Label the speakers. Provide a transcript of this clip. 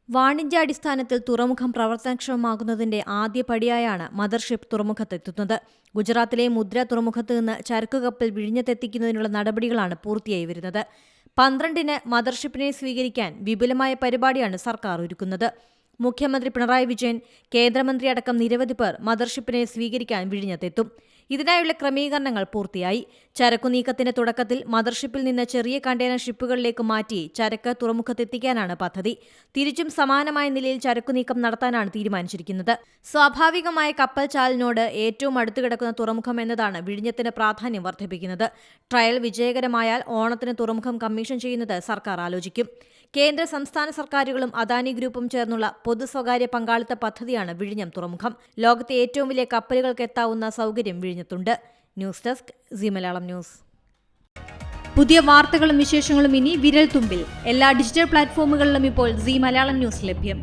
Speaker 1: വാണിജ്യാടിസ്ഥാനത്തിൽ തുറമുഖം പ്രവർത്തനക്ഷമമാകുന്നതിന്റെ ആദ്യപടിയായാണ് മദർഷിപ്പ് തുറമുഖത്തെത്തുന്നത്. ഗുജറാത്തിലെ മുദ്ര തുറമുഖത്ത് നിന്ന് ചരക്കുകപ്പൽ വിഴിഞ്ഞത്തെത്തിക്കുന്നതിനുള്ള നടപടികളാണ് പൂർത്തിയായി വരുന്നത്. 12-ന് മദർഷിപ്പിനെ സ്വീകരിക്കാൻ വിപുലമായ പരിപാടിയാണ് സർക്കാർ ഒരുക്കുന്നത്. മുഖ്യമന്ത്രി പിണറായി വിജയൻ, കേന്ദ്രമന്ത്രി അടക്കം നിരവധി പേർ മദർഷിപ്പിനെ സ്വീകരിക്കാൻ വിഴിഞ്ഞത്തെത്തും. ഇതിനായുള്ള ക്രമീകരണങ്ങൾ പൂർത്തിയായി. ചരക്കുനീക്കത്തിന്റെ തുടക്കത്തിൽ മദർഷിപ്പിൽ നിന്ന് ചെറിയ കണ്ടെയ്നർ ഷിപ്പുകളിലേക്ക് മാറ്റി ചരക്ക് തുറമുഖത്തെത്തിക്കാനാണ് പദ്ധതി. തിരിച്ചും സമാനമായ നിലയിൽ ചരക്കുനീക്കം നടത്താനാണ് തീരുമാനിച്ചിരിക്കുന്നത്. സ്വാഭാവികമായ കപ്പൽ ചാലിനോട് ഏറ്റവും അടുത്ത് കിടക്കുന്ന തുറമുഖം എന്നതാണ് വിഴിഞ്ഞത്തിന് പ്രാധാന്യം വർദ്ധിപ്പിക്കുന്നത്. ട്രയൽ വിജയകരമായാൽ ഓണത്തിന് തുറമുഖം കമ്മീഷൻ ചെയ്യുന്നത് സർക്കാർ ആലോചിക്കും. കേന്ദ്ര സംസ്ഥാന സർക്കാരുകളും അദാനി ഗ്രൂപ്പും ചേർന്നുള്ള പൊതു സ്വകാര്യ പങ്കാളിത്ത പദ്ധതിയാണ് വിഴിഞ്ഞം തുറമുഖം. ലോകത്തെ ഏറ്റവും വലിയ കപ്പലുകൾക്ക് എത്താവുന്ന സൗകര്യം വിഴിഞ്ഞത്തുണ്ട്. News desk Zee Malayalam news. പുതിയ വാർത്തകളും വിശേഷങ്ങളും ഇനി വിരൽ തുമ്പിൽ. എല്ലാ ഡിജിറ്റൽ പ്ലാറ്റ്ഫോമുകളിലും ഇപ്പോൾ സീ മലയാളം ന്യൂസ് ലഭ്യം.